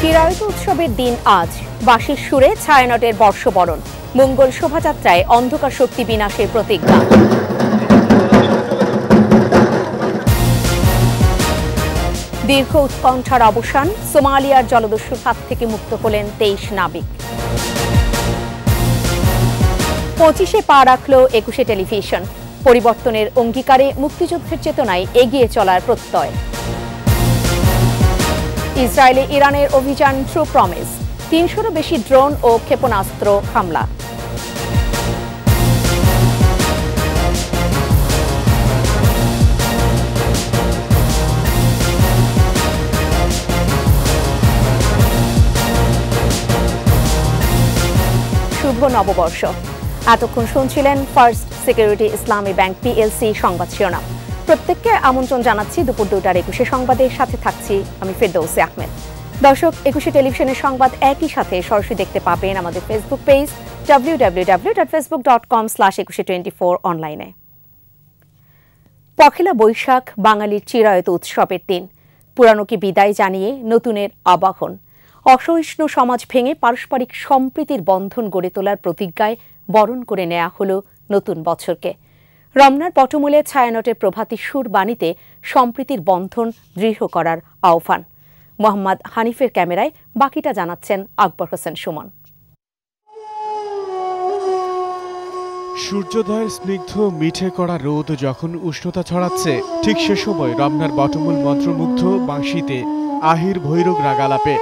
চিরায়ত উৎসবের দিন আজ, বাঁশির সুরে ছায়ানটের বর্ষবরণ, মঙ্গল শোভাযাত্রায় অন্ধকার শক্তি বিনাশের প্রতিজ্ঞা। দীর্ঘ উৎকণ্ঠার অবসান, সোমালিয়ার জলদস্যুর হাত থেকে মুক্ত হলেন 23 নাবিক। 25-এ পা রাখল 21শে টেলিভিশন, পরিবর্তনের অঙ্গীকারে মুক্তিযুদ্ধের চেতনায় এগিয়ে চলার প্রত্যয়। ইসরায়েলে ইরানের অভিযান ট্রু প্রমিস, 300-রও বেশি ড্রোন ও ক্ষেপণাস্ত্র হামলা। শুভ নববর্ষ। এতক্ষণ শুনছিলেন ফার্স্ট সিকিউরিটি ইসলামী ব্যাংক পিএলসি সংবাদ শিরোনাম। প্রত্যেককে আমন্ত্রণ জানাচ্ছি দুপুর 2টার 21শে সংবাদের সাথে থাকছি আমি ফেরদৌসী আহমেদ। দর্শক, 21শে টেলিভিশনের সংবাদ একই সাথে সরাসরি দেখতে পাবেন আমাদের ফেসবুক পেজ www.facebook.com/2124 অনলাইনে। পহেলা বৈশাখ বাঙালির চিরায়ত উৎসবের দিন। পুরানোকে বিদায় জানিয়ে নতুনের আবাহন। অসহিষ্ণু সমাজ ভেঙে পারস্পরিক সম্প্রীতির বন্ধন গড়ে তোলার প্রতিজ্ঞায় বরণ করে নেওয়া হল নতুন বছরকে। রমনার পটমূলে ছায়ানটের প্রভাতী সুর বাণীতে সম্প্রীতির বন্ধন দৃঢ় করার আহ্বান। মোহাম্মদ হানিফের ক্যামেরায় বাকিটা জানাচ্ছেন আকবর হোসেন সুমন। সূর্যোদয়ের স্নিগ্ধ মিঠে করা রোদ যখন উষ্ণতা ছড়াচ্ছে, ঠিক সে সময় রমনার বটমূল মন্ত্রমুগ্ধ বাঁশিতে আহির ভৈরব রাগালাপে।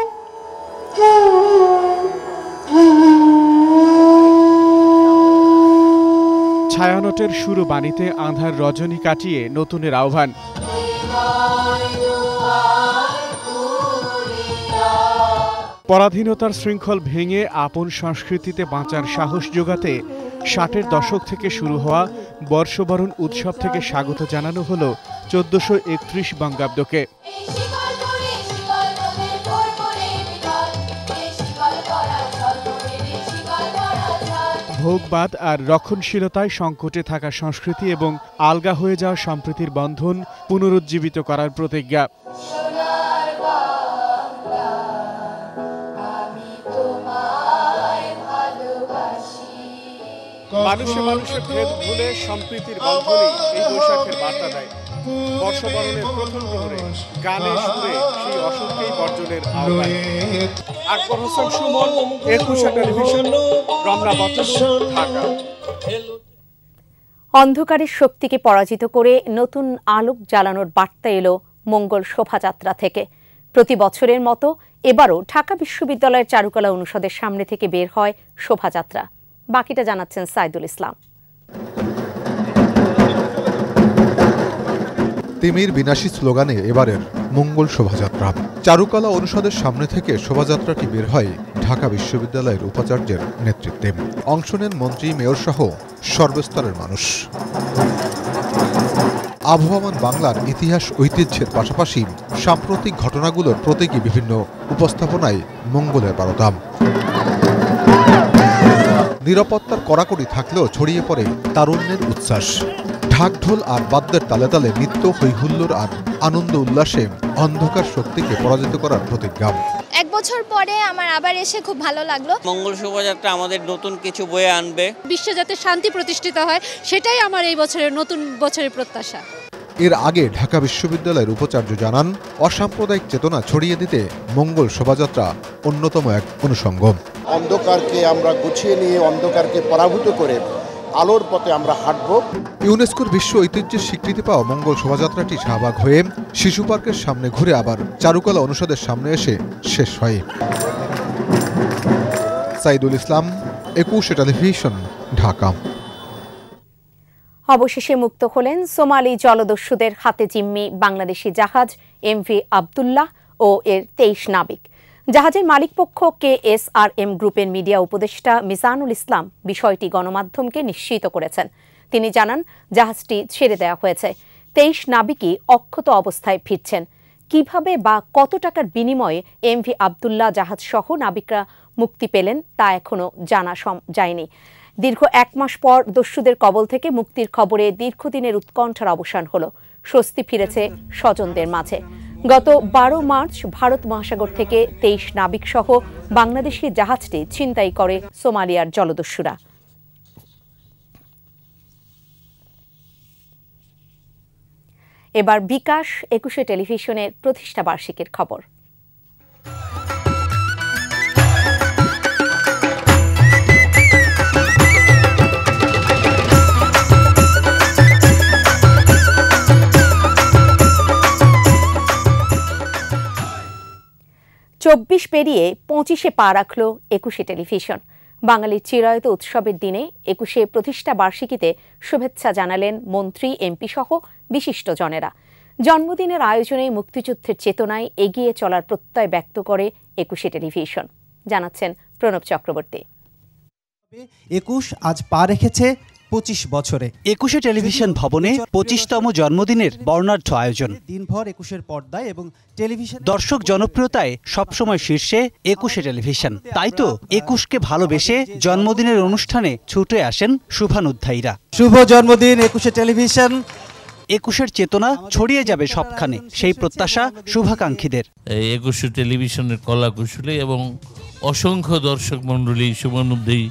ছায়ানটের সুর বাণীতে আঁধার রজনী কাটিয়ে নতুনের আহ্বান। পরাধীনতার শৃঙ্খল ভেঙে আপন সংস্কৃতিতে বাঁচার সাহস জোগাতে 60-এর দশক থেকে শুরু হওয়া বর্ষবরণ উৎসব থেকে স্বাগত জানানো হল 1431 বঙ্গাব্দকে। ভোগবাদ আর রক্ষণশীলতায় সংকটে থাকা সংস্কৃতি এবং আলগা হয়ে যাওয়া সম্প্রীতির বন্ধন পুনরুজ্জীবিত করার প্রতিজ্ঞা। মানুষে মানুষে ভেদ ভুলে সম্প্রীতির বন্ধনই এই বৈশাখের বার্তা দেয়। বর্ষবরণের প্রথম প্রহরে গানে সুরে সেই অসুখকেই বর্জনের আহ্বান। আকবর হোসেন সুমন, 21শে টেলিভিশন, রমনা বটমূল, ঢাকা। অন্ধকারের শক্তিকে পরাজিত করে নতুন আলোক জ্বালানোর বার্তা এলো মঙ্গল শোভাযাত্রা থেকে। প্রতি বছরের মতো এবারও ঢাকা বিশ্ববিদ্যালয়ের চারুকলা অনুষদের সামনে থেকে বের হয় শোভাযাত্রা। বাকিটা জানাচ্ছেন সাইদুল ইসলাম। তিমির বিনাশী স্লোগানে এবারের মঙ্গল শোভাযাত্রা। চারুকলা অনুষদের সামনে থেকে শোভাযাত্রাটি বের হয় ঢাকা বিশ্ববিদ্যালয়ের উপাচার্যের নেতৃত্বে। অংশ নেন মন্ত্রী, মেয়র সহ সর্বস্তরের মানুষ। আবহমান বাংলার ইতিহাস ঐতিহ্যের পাশাপাশি সাম্প্রতিক ঘটনাগুলোর প্রতীকী বিভিন্ন উপস্থাপনায় মঙ্গলের বারোটাম। নিরাপত্তার কড়াকড়ি থাকলেও ছড়িয়ে পড়ে তারুণ্যের উচ্ছ্বাস। ঢাকঢোল আর বাদ্যের তালে তালে নৃত্য, হৈহুল্লোড় আর আনন্দ উল্লাসে অন্ধকার শক্তিকে পরাজিত করার প্রতিজ্ঞা। এক বছর পরে আমার আবার এসে খুব ভালো লাগলো। মঙ্গল শোভাযাত্রা আমাদের নতুন কিছু বয়ে আনবে। বিশ্বে যাতে শান্তি প্রতিষ্ঠিত হয়, সেটাই আমার এই বছরের নতুন বছরের প্রত্যাশা। এর আগে ঢাকা বিশ্ববিদ্যালয়ের উপাচার্য জানান, অসাম্প্রদায়িক চেতনা ছড়িয়ে দিতে মঙ্গল শোভাযাত্রা অন্যতম এক অনুষঙ্গ। অন্ধকারকে আমরা গুছিয়ে নিয়ে অন্ধকারকে পরাভূত করে আলোর পথে আমরা হাঁটব। ইউনেস্কোর বিশ্ব ঐতিহ্যের স্বীকৃতি পাওয়া মঙ্গল শোভাযাত্রাটি শাহবাগ হয়ে শিশু পার্কের সামনে ঘুরে আবার চারুকলা অনুষদের সামনে এসে শেষ হয়। সাইদুল ইসলাম, 21শে টেলিভিশন, ঢাকা। অবশেষে মুক্ত হলেন সোমালি জলদস্যুদের হাতে জিম্মি বাংলাদেশি জাহাজ এমভি আবদুল্লাহ ও এর 23 নাবিক। জাহাজের মালিকপক্ষ KSRM গ্রুপের মিডিয়া উপদেষ্টা মিজানুল ইসলাম বিষয়টি গণমাধ্যমকে নিশ্চিত করেছেন। তিনি জানান, জাহাজটি ছেড়ে দেওয়া হয়েছে। 23 নাবিকই অক্ষত অবস্থায় ফিরছেন। কিভাবে বা কত টাকার বিনিময়ে এমভি আবদুল্লাহ জাহাজ সহ নাবিকরা মুক্তি পেলেন তা এখনো জানা যায়নি। দীর্ঘ 1 মাস পর দস্যুদের কবল থেকে মুক্তির খবরে দীর্ঘদিনের উৎকণ্ঠার অবসান হলো। স্বস্তি ফিরেছে স্বজনদের মাঝে। গত 12 মার্চ ভারত মহাসাগর থেকে 23 নাবিক সহ বাংলাদেশি জাহাজটি ছিনতাই করে সোমালিয়ার জলদস্যুরা। এবার বিকাশ 21 টেলিভিশনের প্রতিষ্ঠা বার্ষিকীর খবর। চব্বিশ পেরিয়ে 25-এ পা রাখল 21 টেলিভিশন। বাঙালির চিরায়ত উৎসবের দিনে 21 প্রতিষ্ঠা বার্ষিকীতে শুভেচ্ছা জানালেন মন্ত্রী, এমপি সহ বিশিষ্টজনেরা। জন্মদিনের আয়োজনে মুক্তিযুদ্ধের চেতনায় এগিয়ে চলার প্রত্যয় ব্যক্ত করে 21 টেলিভিশন, জানাচ্ছেন প্রণব চক্রবর্তী। 21 আজ পা রেখেছে 25 বছরে। 21 টেলিভিশন ভবনে 25তম জন্মদিনের বর্ণাঢ্য আয়োজন। দিনভর 21 পর্দায় এবং টেলিভিশন দর্শক জনপ্রিয়তায় সবসময় শীর্ষে 21 টেলিভিশন। তাই তো 21কে ভালোবেসে জন্মদিনের অনুষ্ঠানে ছুটে আসেন শুভানুধ্যায়ীরা। শুভ জন্মদিন 21 টেলিভিশন। 21-এর চেতনা ছড়িয়ে যাবে সবখানে, সেই প্রত্যাশা শুভাকাঙ্ক্ষীদের। 21 টেলিভিশনের কলা কুশলী এবং অসংখ্য দর্শক মণ্ডলী, শুভানুধ্যায়ী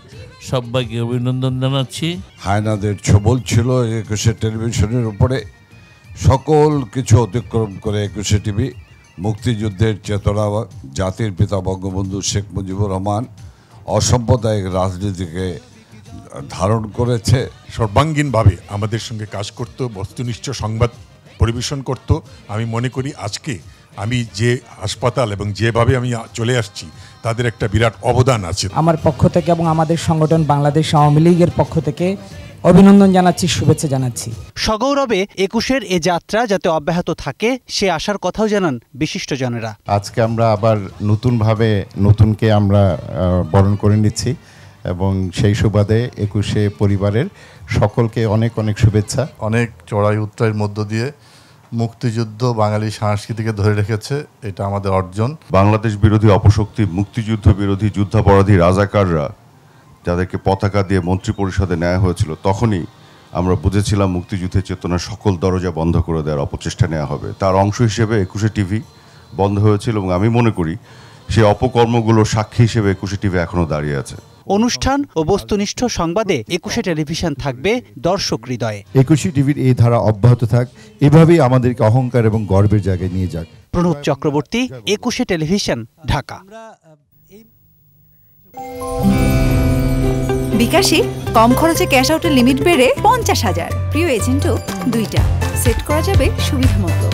সবাইকে অভিনন্দন জানাচ্ছি। হায়নাদের ছবল ছিল 21 টেলিভিশনের উপরে। সকল কিছু অতিক্রম করে 21 টিভি মুক্তিযুদ্ধের চেতনা, জাতির পিতা বঙ্গবন্ধু শেখ মুজিবুর রহমান অসাম্প্রদায়িক রাজনীতিকে ধারণ করেছে। সর্বাঙ্গীনভাবে আমাদের সঙ্গে কাজ করত, বস্তুনিষ্ঠ সংবাদ পরিবেশন করত। আমি মনে করি আজকে আমি যে হাসপাতাল এবং যেভাবে আমি চলে আসছি তাদের একটা বিরাট অবদান আছে। আমার পক্ষ থেকে এবং আমাদের সংগঠন বাংলাদেশ আওয়ামী লীগের পক্ষ থেকে অভিনন্দন জানাচ্ছি, শুভেচ্ছা জানাচ্ছি। সগৌরবে 21-এর এ যাত্রা যাতে অব্যাহত থাকে সে আশার কথাও জানান বিশিষ্টজনেরা। আজকে আমরা আবার নতুনভাবে নতুনকে আমরা বরণ করে নিচ্ছি এবং সেই সুবাদে 21 পরিবারের সকলকে অনেক অনেক শুভেচ্ছা। অনেক চড়াই উতরাইয়ের মধ্য দিয়ে মুক্তিযুদ্ধ বাঙালি সংস্কৃতিকে ধরে রেখেছে, এটা আমাদের অর্জন। বাংলাদেশ বিরোধী অপশক্তি, মুক্তিযুদ্ধ বিরোধী যুদ্ধাপরাধী রাজাকাররা যাদেরকে পতাকা দিয়ে মন্ত্রিপরিষদে নেওয়া হয়েছিল, তখনই আমরা বুঝেছিলাম মুক্তিযুদ্ধের চেতনা সকল দরজা বন্ধ করে দেওয়ার অপচেষ্টা নেওয়া হবে। তার অংশ হিসেবে 21 টিভি বন্ধ হয়েছিল এবং আমি মনে করি সেই অপকর্মগুলোর সাক্ষী হিসেবে 21 টিভি এখনো দাঁড়িয়ে আছে। অনুষ্ঠান ও বস্তুনিষ্ঠ সংবাদে 21 টেলিভিশন থাকবে দর্শক হৃদয়ে। 21 টিভির এই ধারা অব্যাহত থাক, এভাবেই আমাদেরকে অহংকার এবং গর্বের জায়গায় নিয়ে যাক। প্রণব চক্রবর্তী, 21 টেলিভিশন, ঢাকা। বিকাশে কম খরচে ক্যাশ আউটের লিমিট বেড়ে 50,000। প্রিয় এজেন্টও 2টা সেট করা যাবে সুবিধা মতো।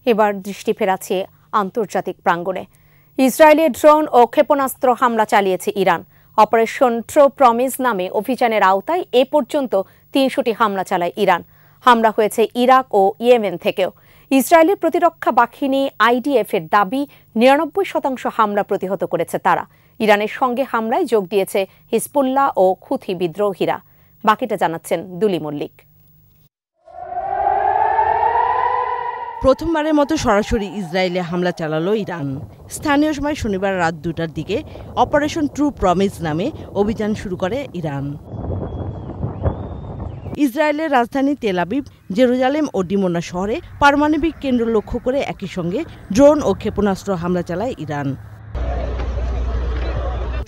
এবার দৃষ্টি ফেরাচ্ছে আন্তর্জাতিক প্রাঙ্গণে। ইসরায়েলের ড্রোন ও ক্ষেপণাস্ত্র হামলা চালিয়েছে ইরান। অপারেশন ট্রু প্রমিস নামে অভিযানের আওতায় এ পর্যন্ত 300টি হামলা চালায় ইরান। হামলা হয়েছে ইরাক ও ইয়েমেন থেকেও। ইসরায়েলের প্রতিরক্ষা বাহিনী IDF এর দাবি 99% হামলা প্রতিহত করেছে তারা। ইরানের সঙ্গে হামলায় যোগ দিয়েছে হিজবুল্লাহ ও খুথি বিদ্রোহীরা। বাকিটা জানাচ্ছেন দুলি মল্লিক। প্রথমবারের মতো সরাসরি ইসরায়েলে হামলা চালালো ইরান। স্থানীয় সময় শনিবার রাত 2টার দিকে অপারেশন ট্রু প্রমিস নামে অভিযান শুরু করে ইরান। ইসরায়েলের রাজধানী তেল আবিব, জেরুজালেম ও ডিমোনা শহরে পারমাণবিক কেন্দ্র লক্ষ্য করে একই সঙ্গে ড্রোন ও ক্ষেপণাস্ত্র হামলা চালায় ইরান।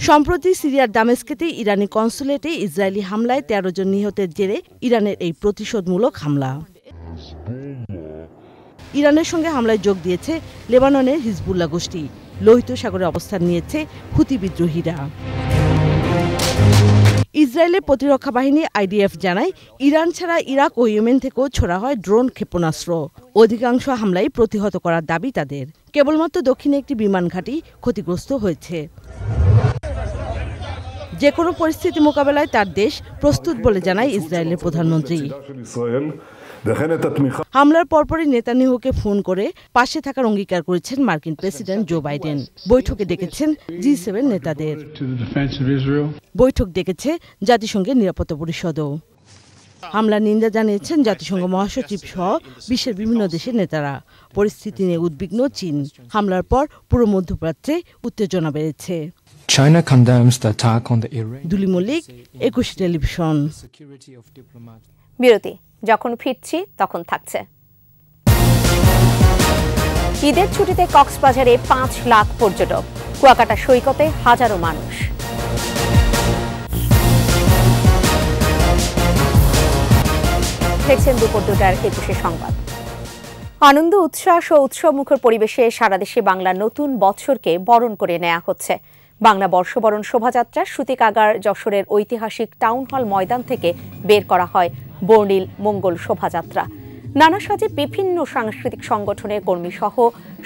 সম্প্রতি সিরিয়ার দামেস্কেতে ইরানি কনসুলেটে ইসরায়েলি হামলায় 13 জন নিহতের জেরে ইরানের এই প্রতিশোধমূলক হামলা। ইরানের সঙ্গে হামলায় যোগ দিয়েছে লেবাননের হিজবুল্লাহ গোষ্ঠী। লোহিত সাগরে অবস্থান নিয়েছে হুতি বিদ্রোহীরা। ইসরায়েলের প্রতিরক্ষা বাহিনী IDF জানায়, ইরান ছাড়া ইরাক ও ইয়েমেন থেকেও ছোড়া হয় ড্রোন ক্ষেপণাস্ত্র। অধিকাংশ হামলাই প্রতিহত করার দাবি তাদের। কেবলমাত্র দক্ষিণে একটি বিমান ঘাঁটি ক্ষতিগ্রস্ত হয়েছে। যে কোনো পরিস্থিতি মোকাবেলায় তার দেশ প্রস্তুত বলে জানায় ইসরায়েলের প্রধানমন্ত্রী। হামলার পরপরই নেতানিয়াহুকে ফোন করে পাশে থাকার অঙ্গীকার করেছেন মার্কিন প্রেসিডেন্ট জো বাইডেন। বৈঠকে ডেকেছেন G7 নেতাদের। বৈঠক ডেকেছে জাতিসংঘের নিরাপত্তা পরিষদও। হামলার নিন্দা জানিয়েছেন জাতিসংঘ মহাসচিব সহ বিশ্বের বিভিন্ন দেশের নেতারা। পরিস্থিতি নিয়ে উদ্বিগ্ন চীন। হামলার পর পুরো মধ্যপ্রাচ্যে উত্তেজনা বেড়েছে। China condemns the attack on the Iran. দুলি মল্লিক, 21 টেলিভিশন। বিরতি, যখন ফিরছি তখন থাকছে। ঈদের ছুটিতে কক্সবাজারে 5 লাখ পর্যটক, কুয়াকাটা সৈকতে হাজারো মানুষ। দেখছেন দুপুর 2টার 21 সংবাদ। আনন্দ, উচ্ছ্বাস ও উৎসবমুখর পরিবেশে সারা দেশে বাংলার নতুন বছরকে বরণ করে নেওয়া হচ্ছে। বাংলা বর্ষবরণ শোভাযাত্রা সুতিকাগার যশোরের ঐতিহাসিক টাউন হল ময়দান থেকে বের করা হয় বর্ণিল মঙ্গল শোভাযাত্রা। নানা সাজে বিভিন্ন সাংস্কৃতিক সংগঠনের কর্মী সহ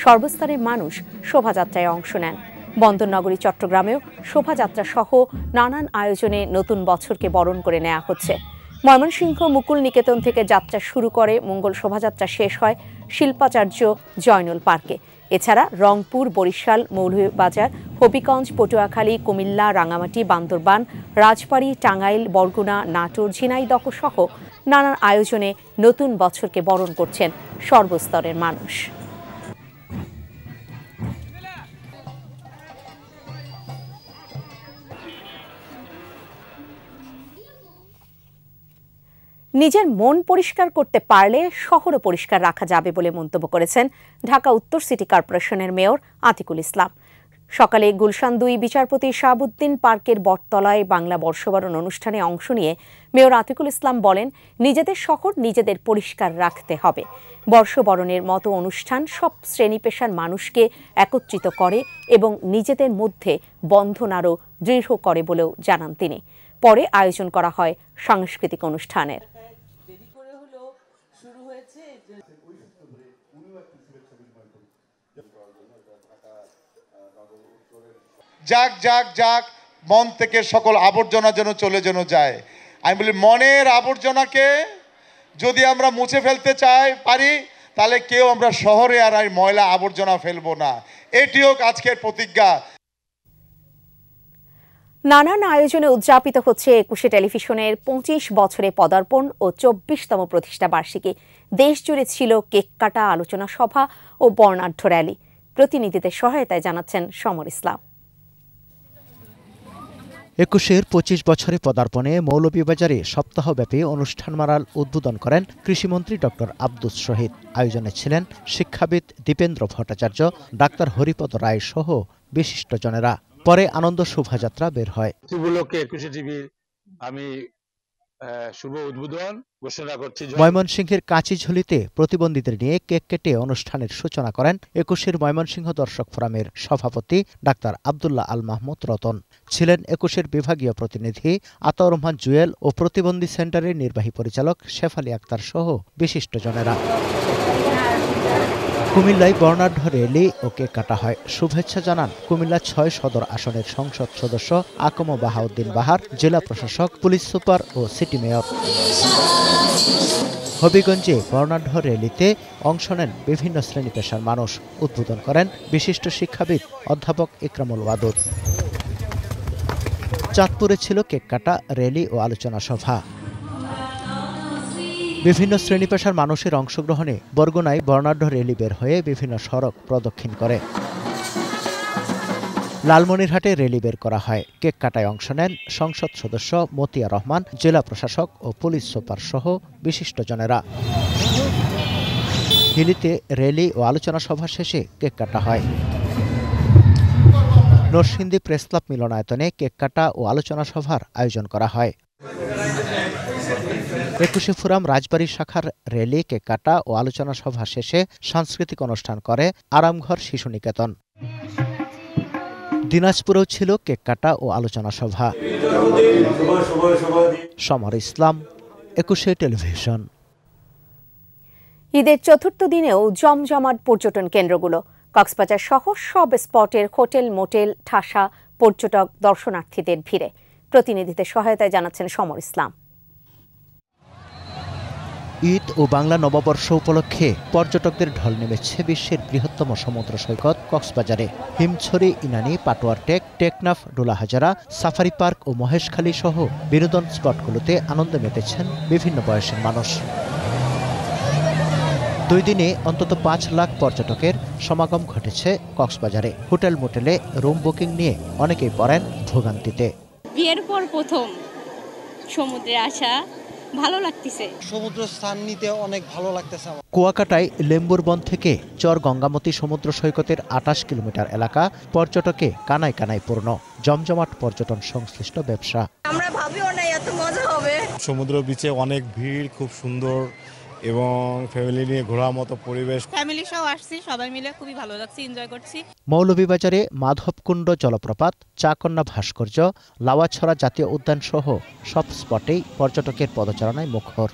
সর্বস্তরের মানুষ শোভাযাত্রায় অংশ নেন। বন্দরনগরী চট্টগ্রামেও শোভাযাত্রা সহ নানান আয়োজনে নতুন বছরকে বরণ করে নেওয়া হচ্ছে। ময়মনসিংহ মুকুল নিকেতন থেকে যাত্রা শুরু করে মঙ্গল শোভাযাত্রা শেষ হয় শিল্পাচার্য জয়নুল পার্কে। এছাড়া রংপুর, বরিশাল, মৌলভীবাজার, হবিগঞ্জ, পটুয়াখালী, কুমিল্লা, রাঙামাটি, বান্দরবান, রাজবাড়ী, টাঙ্গাইল, বরগুনা, নাটোর, ঝিনাইদহ সহ নানান আয়োজনে নতুন বছরকে বরণ করছেন সর্বস্তরের মানুষ। নিজের মন পরিষ্কার করতে পারলে শহরও পরিষ্কার রাখা যাবে বলে মন্তব্য করেছেন ঢাকা উত্তর সিটি কর্পোরেশনের মেয়র আতিকুল ইসলাম। সকালে গুলশান 2 বিচারপতি শাহাবুদ্দিন পার্কের বটতলায় বাংলা বর্ষবরণ অনুষ্ঠানে অংশ নিয়ে মেয়র আতিকুল ইসলাম বলেন, নিজেদের শহর নিজেদের পরিষ্কার রাখতে হবে। বর্ষবরণের মতো অনুষ্ঠান সব শ্রেণী পেশার মানুষকে একত্রিত করে এবং নিজেদের মধ্যে বন্ধন আরও দৃঢ় করে বলেও জানান তিনি। পরে আয়োজন করা হয় সাংস্কৃতিক অনুষ্ঠানের। যাক যাক যাক, মন থেকে সকল আবর্জনা যেন চলে যায়। আমি বলি, মনের আবর্জনাকে যদি আমরা মুছে ফেলতে পারি, তাহলে কেউ আমরা শহরে আর ময়লা আবর্জনা ফেলবো না। এটিও আজকের প্রতিজ্ঞা। নানান আয়োজনে উদযাপিত হচ্ছে 21শে টেলিভিশনের 25 বছরে পদার্পণ ও 24তম প্রতিষ্ঠা বার্ষিকী। দেশজুড়ে ছিল কেক কাটা, আলোচনা সভা ও বর্ণাঢ্য র্যালি। প্রতিনিধিদের সহায়তায় জানাচ্ছেন সমর ইসলাম। 21-এর 25 বছরে পদার্পণে মৌলভীবাজারে সপ্তাহব্যাপী অনুষ্ঠানমালার উদ্বোধন করেন কৃষিমন্ত্রী ডক্টর আব্দুস শহীদ। আয়োজনে ছিলেন শিক্ষাবিদ দীপেন্দ্র ভট্টাচার্য, ডাক্তার হরিপদ রায় সহ বিশিষ্টজনেরা। পরে আনন্দ শোভাযাত্রা বের হয়। উপলক্ষে 21 টিভির আমি শুভ উদ্বোধন ঘোষণা করছি। ময়মনসিংহের কাঁচিঝুলিতে প্রতিবন্ধীদের নিয়ে কেক কেটে অনুষ্ঠানের সূচনা করেন 21-এর ময়মনসিংহ দর্শক ফোরামের সভাপতি ডাক্তার আব্দুল্লাহ আল মাহমুদ রতন। ছিলেন 21-এর বিভাগীয় প্রতিনিধি আতাউর রহমান জুয়েল ও প্রতিবন্ধী সেন্টারের নির্বাহী পরিচালক শেফালী আক্তার সহ বিশিষ্টজনেরা। কুমিল্লায় বর্ণাঢ্য র্যালি ও কেক কাটা হয়। শুভেচ্ছা জানান কুমিল্লা 6 সদর আসনের সংসদ সদস্য আকম বাহাউদ্দিন বাহার, জেলা প্রশাসক, পুলিশ সুপার ও সিটি মেয়র। হবিগঞ্জে বর্ণাঢ্য র্যালিতে অংশ নেন বিভিন্ন শ্রেণী পেশার মানুষ। উদ্বোধন করেন বিশিষ্ট শিক্ষাবিদ অধ্যাপক ইকরামুল ওয়াদুদ। চাঁদপুরে ছিল কেক কাটা, র্যালি ও আলোচনা সভা। বিভিন্ন শ্রেণী পেশার মানুষের অংশগ্রহণে বরগুনায় বর্ণাঢ্য র্যালি বের হয়ে বিভিন্ন সড়ক প্রদক্ষিণ করে। লালমনিরহাটে র্যালি বের করা হয়। কেক কাটায় অংশ নেন সংসদ সদস্য মতিয়া রহমান, জেলা প্রশাসক ও পুলিশ সুপার সহ বিশিষ্টজনেরা। হিলিতে র্যালি ও আলোচনা সভা শেষে কেক কাটা হয়। নরসিংদী প্রেসক্লাব মিলনায়তনে কেক কাটা ও আলোচনা সভার আয়োজন করা হয়। 21শে ফোরাম রাজবাড়ী শাখার র্যালি, কেক কাটা ও আলোচনা সভা শেষে সাংস্কৃতিক অনুষ্ঠান করে আরামঘর শিশু নিকেতন। দিনাজপুরেও ছিল কেক কাটা ও আলোচনা সভা। সমর ইসলাম, 21শে টেলিভিশন। ঈদের চতুর্থ দিনেও জমজমাট পর্যটন কেন্দ্রগুলো। কক্সবাজার সহ সব স্পটের হোটেল, মোটেল ঠাসা পর্যটক দর্শনার্থীদের ভিড়ে। প্রতিনিধিদের সহায়তায় জানাচ্ছেন সমর ইসলাম। ঈদ ও বাংলা নববর্ষ উপলক্ষে পর্যটকদের ঢল নেমেছে বিশ্বের বৃহত্তম সমুদ্র সৈকত কক্সবাজারে। হিমছড়ি, ইনানি, পাটোয়ার টেক, টেকনাফ, ডোলাহাজারা, সাফারি পার্ক ও মহেশখালী সহ বিনোদন স্পটগুলোতে আনন্দে মেতেছেন বিভিন্ন বয়সের মানুষ। 2 দিনে অন্তত 5 লাখ পর্যটকের সমাগম ঘটেছে কক্সবাজারে। হোটেল মোটেলে রুম বুকিং নিয়ে অনেকেই পড়েন ভোগান্তিতে। বিয়ের পর প্রথম সমুদ্রে আসা, ভালো লাগতেছে। সমুদ্র স্থান নিতে অনেক ভালো লাগতেছে আমার। কুয়াকাটায় লেম্বুর বন থেকে চর গঙ্গামতী সমুদ্র সৈকতের 28 কিলোমিটার এলাকা পর্যটকে কানায় কানায় পূর্ণ, জমজমাট পর্যটন সংশ্লিষ্ট ব্যবসা। আমরা ভাবিও না এত মজা হবে। সমুদ্র বিচে অনেক ভিড়, খুব সুন্দর এবং ফ্যামিলি নিয়ে ঘোরার মতো পরিবেশ। ফ্যামিলি সহ আসছি, সবাই মিলে খুবই ভালো লাগছে, এনজয় করছি। মৌলভীবাজারে মাধবকুণ্ড জলপ্রপাত, চাকন্যা ভাস্কর্য, লাওয়াছড়া জাতীয় উদ্যান সহ সব স্পটেই পর্যটকের পদচারণায় মুখর।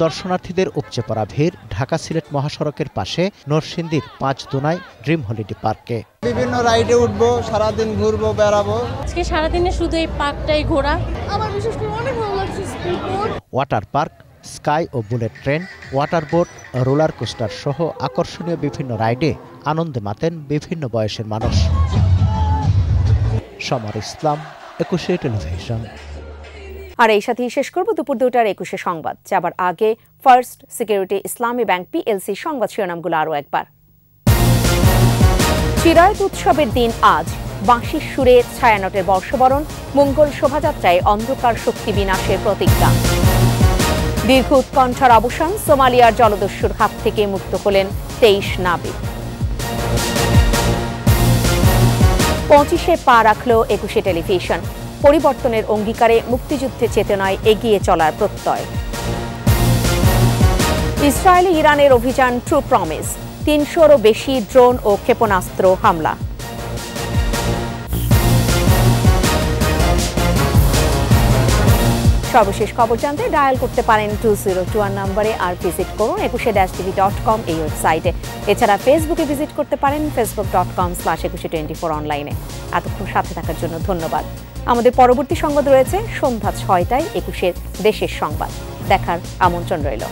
দর্শনার্থীদের উপচে পড়া ভিড় ঢাকা সিলেট মহাসড়কের পাশে নরসিংদীর ৫ দুনাই ড্রিম হলিডে পার্কে। বিভিন্ন রাইডে উঠবো, সারাদিন ঘুরবো, বেড়াবো। আজকে সারাদিনে শুধু এই পার্কটাই ঘোরা। আমার বিশেষ করে অনেক ভালো লাগছে। ওয়াটার পার্ক, স্কাই ও bullet train, water boat, roller coaster সহ আকর্ষণীয় বিভিন্ন রাইডে আনন্দে মাতেন বিভিন্ন বয়সের মানুষ। সমর ইসলাম, 21 টেলিভিশন। আর এই সাথেই শেষ করব দুপুর 2টার 21 সংবাদ। যাবার আগে ফার্স্ট সিকিউরিটি ইসলামী ব্যাংক পিএলসি সংবাদ শিরোনামগুলো আরও একবার। চিরায়ত উৎসবের দিন আজ, বাঁশির সুরে ছায়ানটের বর্ষবরণ, মঙ্গল শোভাযাত্রায় অন্ধকার শক্তি বিনাশের প্রতিজ্ঞা। দীর্ঘ উৎকণ্ঠার অবসান, সোমালিয়ার জলদস্যুর হাত থেকে মুক্ত হলেন 23 নাবিক। 25-এ পা রাখল 21 টেলিভিশন, পরিবর্তনের অঙ্গীকারে মুক্তিযুদ্ধের চেতনায় এগিয়ে চলার প্রত্যয়। ইসরায়েলে ইরানের অভিযান ট্রু প্রমিস, 300-রও বেশি ড্রোন ও ক্ষেপণাস্ত্র হামলা। সর্বশেষ খবর জানতে ডায়াল করতে পারেন 2021 নম্বরে, আর ভিজিট করুন 21-tv.com এই ওয়েবসাইটে। এছাড়া ফেসবুকে ভিজিট করতে পারেন facebook.com/2124 অনলাইনে। এতক্ষণ সাথে থাকার জন্য ধন্যবাদ। আমাদের পরবর্তী সংবাদ রয়েছে সন্ধ্যা 6টায় 21 দেশের সংবাদ। দেখার আমন্ত্রণ রইল।